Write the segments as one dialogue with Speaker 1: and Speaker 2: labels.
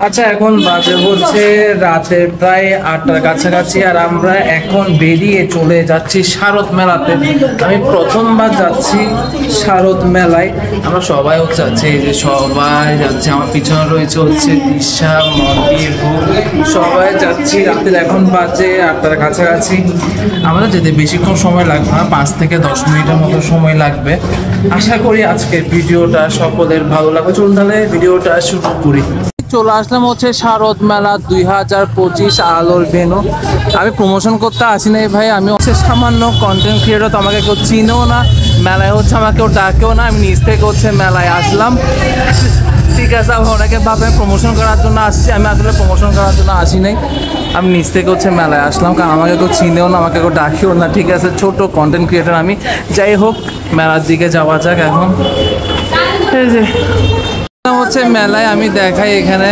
Speaker 1: আচ্ছা, এখন বাজে হচ্ছে রাতে প্রায় 8টার কাছাকাছি, আর আমরা এখন বেরিয়ে চলে যাচ্ছি শারদ মেলাতে। আমি প্রথমবার যাচ্ছি শারদ মেলায়। আমরা সবাই যাচ্ছি, এই যে সবাই যাচ্ছে, আমার পিছনে রয়েছে হচ্ছে দিশা, মন্দির, সবাই যাচ্ছি। রাতের এখন বাজে 8টার কাছাকাছি। আমাদের যেতে বেশিক্ষণ সময় লাগবে না, 5 থেকে 10 মিনিটের মতো সময় লাগবে। আশা করি আজকের ভিডিওটা সকলের ভালো লাগবে। চলুন তাহলে ভিডিওটা শুরু করি। চলে আসলাম হচ্ছে শারদ মেলা 2025 আলোর ভেন্যু। আমি প্রমোশন করতে আসি নাই ভাই, আমি হচ্ছে সামান্য কন্টেন্ট ক্রিয়েটর। তো আমাকে কেউ চিনেও না, মেলায় হচ্ছে আমাকে কেউ ডাকেও না। আমি নিজ থেকে হচ্ছে মেলায় আসলাম, ঠিক আছে। আমি অনেকে ভাবে প্রমোশন করার জন্য আসছি, আমি আসলে প্রমোশন করার জন্য আসি নাই। আমি নিজ থেকে হচ্ছে মেলায় আসলাম, কারণ আমাকে কেউ চিনেও না, আমাকে কেউ ডাকেও না, ঠিক আছে। ছোট কন্টেন্ট ক্রিয়েটর আমি। যাই হোক, মেলার দিকে যাওয়া যাক এখন। এই যে হচ্ছে মেলায় আমি দেখাই, এখানে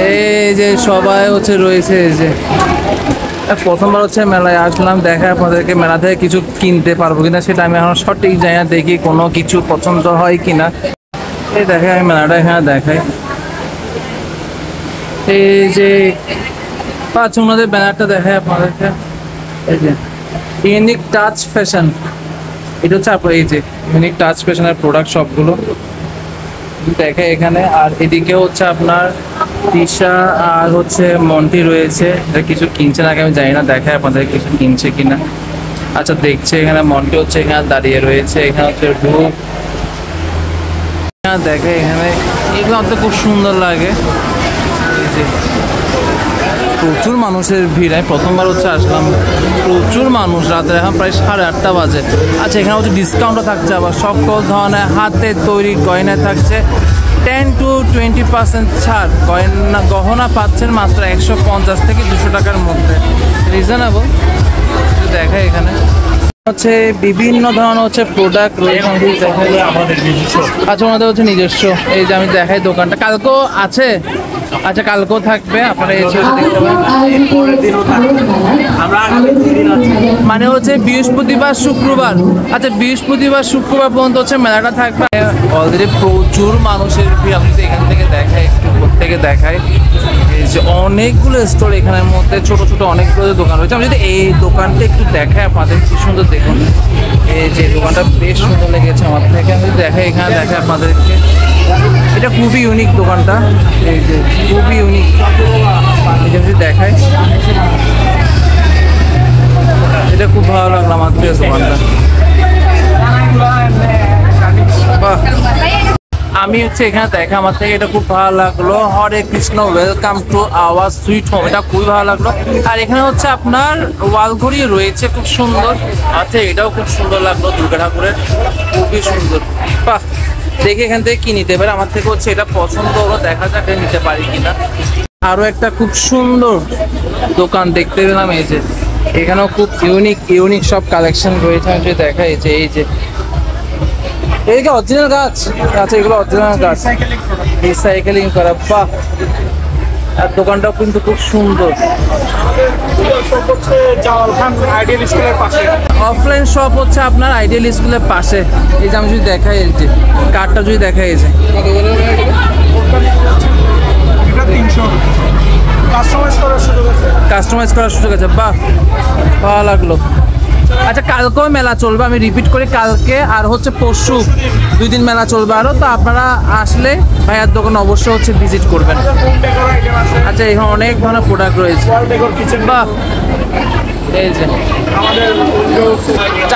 Speaker 1: এই যে সবাই হচ্ছে রয়েছে। এই যে প্রথমবার হচ্ছে মেলায় আসলাম, দেখায় আপনাদেরকে মেলা থেকে কিছু কিনতে পারবো কিনা সেটা আমি এখন সঠিক জানি না। দেখি কোনো কিছু পছন্দ হয় কিনা। এই দেখে আমি মেলাটা এখানে দেখাই। এই যে পাঁচ ওনাদের ব্যানারটা দেখায় আপনাদেরকে। এই যে ইউনিক টাচ ফ্যাশন, এটা হচ্ছে আপনার এই যে ইউনিক টাচ ফ্যাশনের প্রোডাক্ট সবগুলো দেখে এখানে। আর এদিকে হচ্ছে আপনার দিশা আর হচ্ছে মন্টি রয়েছে, কিছু কিনছে নাকি আমি জানি না, দেখায় আপনাদের কিছু কিনছে কিনা। আচ্ছা, দেখছে এখানে মন্টি হচ্ছে এখানে দাঁড়িয়ে রয়েছে। এখানে হচ্ছে রূপ দেখে এখানে, এগুলো আমাদের খুব সুন্দর লাগে। এই যে প্রচুর মানুষের ভিড়। আমি প্রথমবার হচ্ছে আসলাম, প্রচুর মানুষ। রাতের এখন প্রায় 8:30 বাজে। আচ্ছা, এখানে হচ্ছে ডিসকাউন্টও থাকছে, আবার সকল ধরনের হাতের তৈরি গয়না থাকছে 10 to 20% ছাড়। গহনা পাচ্ছেন মাত্র 150 থেকে 200 টাকার মধ্যে, রিজনেবল। দেখায় এখানে হচ্ছে বিভিন্ন ধরনের হচ্ছে প্রোডাক্ট রয়েছে। আচ্ছা, ওনাদের হচ্ছে নিজস্ব। এই যে আমি দেখাই দোকানটা, কালকেও আছে। আচ্ছা, কালকেও থাকবে, আপনারা এসে দেখতে পারেন। মানে হচ্ছে বৃহস্পতিবার শুক্রবার। আচ্ছা, বৃহস্পতিবার শুক্রবার পর্যন্ত হচ্ছে মেলাটা থাকবে। অলরেডি প্রচুর মানুষের ভিড়। আমি এখান থেকে দেখাই, একটু প্রত্যেকে দেখাই। এই যে অনেকগুলো স্টোর এখানের মধ্যে, ছোট ছোট অনেকগুলো দোকান রয়েছে। আমি যদি এই দোকানটা একটু দেখাই আপনাদের, কি সুন্দর দেখুন। এই যে দোকানটা বেশ সুন্দর লেগেছে আমার থেকে। আমি যদি দেখাই, এখানে দেখাই আপনাদেরকে, এটা খুবই ইউনিক দোকানটা। এই যে খুবই ইউনিক, যদি দেখাই, এটা খুব ভালো লাগলো আমার থেকে দোকানটা। বাহ, আমি হচ্ছে এখানে দেখা, আমার থেকে এটা খুব ভালো লাগলো। Hare Krishna, welcome to our sweet home, এটা খুবই ভালো লাগলো। আর এখানে হচ্ছে আপনার ওয়াল ঘড়ি রয়েছে, খুব সুন্দর। আচ্ছা, এটাও খুব সুন্দর লাগলো, দুর্গা ঠাকুরের, খুবই সুন্দর। বাহ, দেখে এখান থেকে কি নিতে পারে। আমার থেকে হচ্ছে এটা পছন্দ হলো, দেখা যাক নিতে পারি কিনা। আরো একটা খুব সুন্দর দোকান দেখতে পেলাম। এই যে এখানেও খুব ইউনিক সব কালেকশন রয়েছে। আমি যদি দেখা, এই যে এই অরিজিনাল গাছ। আচ্ছা, এগুলো অরিজিনাল গাছ, রিসাইকেলিং করা। বাহ, আর দোকানটাও কিন্তু খুব সুন্দর। অফলাইন শপ হচ্ছে আপনার আইডিয়াল স্কুলের পাশে। এই যে আমি যদি দেখাই, এই যে কার্ডটা যদি দেখাই, এই যে কাস্টমাইজ করার সুযোগ আছে। বাহ, ভালো লাগলো। আচ্ছা, কালকেও মেলা চলবে, আমি রিপিট করি, কালকে আর হচ্ছে পরশু 2 দিন মেলা চলবে আরও। তো আপনারা আসলে ভাইয়ার দোকান অবশ্যই হচ্ছে ভিজিট করবেন। আচ্ছা, এখানে অনেক ধরনের প্রোডাক্ট রয়েছে। বাহ, এই যে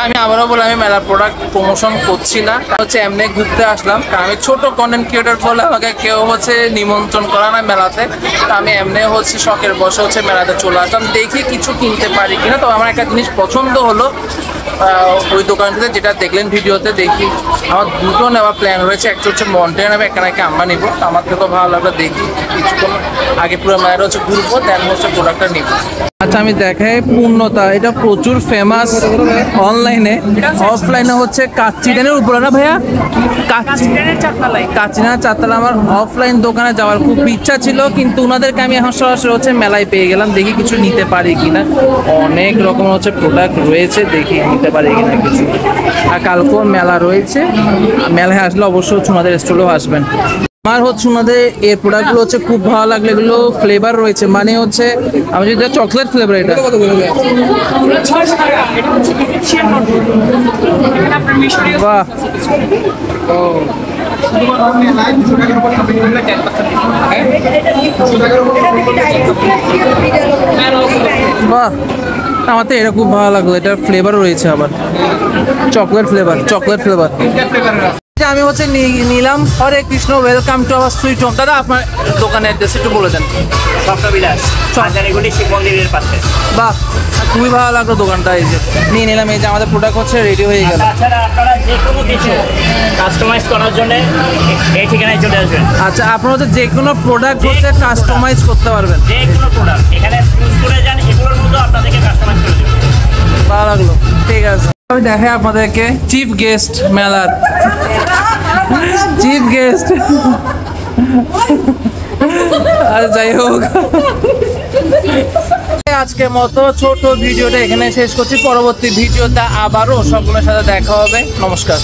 Speaker 1: আমি আবারও বলে, আমি মেলা প্রোডাক্ট প্রমোশন করছি না, হচ্ছে এমনি ঘুরতে আসলাম। কারণ আমি ছোট কন্টেন্ট ক্রিয়েটর বলে আমাকে কেউ হচ্ছে নিমন্ত্রণ করা না মেলাতে। তো আমি এমনি হচ্ছে শখের বসে হচ্ছে মেলাতে চলে আসলাম, দেখি কিছু কিনতে পারি কিনা। তো আমার একটা জিনিস পছন্দ হলো ওই দোকানটাতে, যেটা দেখলেন ভিডিওতে। দেখি আমার দুটো নেওয়া প্ল্যান রয়েছে, একটা হচ্ছে মন্টে নেবে, একটা নাকি আমরা নিব। আমার থেকেও ভালো লাগলো, দেখি কিছুক্ষণ আগে পুরো মেলাটা হচ্ছে ঘুরবো, দেন হচ্ছে প্রোডাক্টটা নিব। আচ্ছা, আমি দেখাই পূর্ণতা, এটা প্রচুর ফেমাস অনলাইনে। অফলাইনে হচ্ছে কাচ্চিটানের উপরে না ভাইয়া, কাচ্চিটানের চারতলা। আমার অফলাইন দোকানে যাওয়ার খুব ইচ্ছা ছিল, কিন্তু ওনাদেরকে আমি এখন সরাসরি হচ্ছে মেলায় পেয়ে গেলাম। দেখি কিছু নিতে পারি কিনা। অনেক রকম হচ্ছে প্রোডাক্ট রয়েছে, দেখি নিতে পারি কিনা কিছু। আর কালকেও মেলা রয়েছে, মেলায় আসলে অবশ্যই ওনাদের স্টলেও আসবেন। আমার হচ্ছে ওনাদের এই প্রোডাক্টগুলো হচ্ছে খুব ভালো লাগলো, এগুলো ফ্লেভার রয়েছে, মানে হচ্ছে আমি যদি চকলেট ফ্লেভার, এটা বাহ বাহ, আমার তো এটা খুব ভালো লাগলো, এটার ফ্লেভার রয়েছে আবার চকলেট ফ্লেভার। আমি হচ্ছে নিলাম। Hare Krishna, welcome to our sweet home. দাদা আপনার দোকানের অ্যাড্রেস একটু বলে দেন।
Speaker 2: স্বপ্নবিলাস হাজারিগুড়ি শিব মন্দিরের পাশে।
Speaker 1: বাহ, খুবই ভালো লাগলো দোকানটা, এই যে নিয়ে নিলাম। এই যে আমাদের প্রোডাক্ট হচ্ছে রেডি হয়ে গেল।
Speaker 2: তাছাড়া আপনারা যে কোনো কিছু কাস্টমাইজ করার জন্য এই ঠিকানায় চলে আসবেন।
Speaker 1: আচ্ছা, আপনারা হচ্ছে যে কোনো প্রোডাক্ট হচ্ছে কাস্টমাইজ করতে পারবেন,
Speaker 2: যে কোনো প্রোডাক্ট এখানে চুজ করে যান, এগুলোর মতো আপনাদেরকে কাস্টমাইজ করে দেবেন।
Speaker 1: ভালো লাগলো, ঠিক আছে। আমি দেখাই আপনাদেরকে চিফ গেস্ট মেলার চিফ গেস্ট। আর যাই হোক, আজকের মতো ছোট ভিডিওটা এখানে শেষ করছি। পরবর্তী ভিডিওতে আবারও সকলের সাথে দেখা হবে। নমস্কার।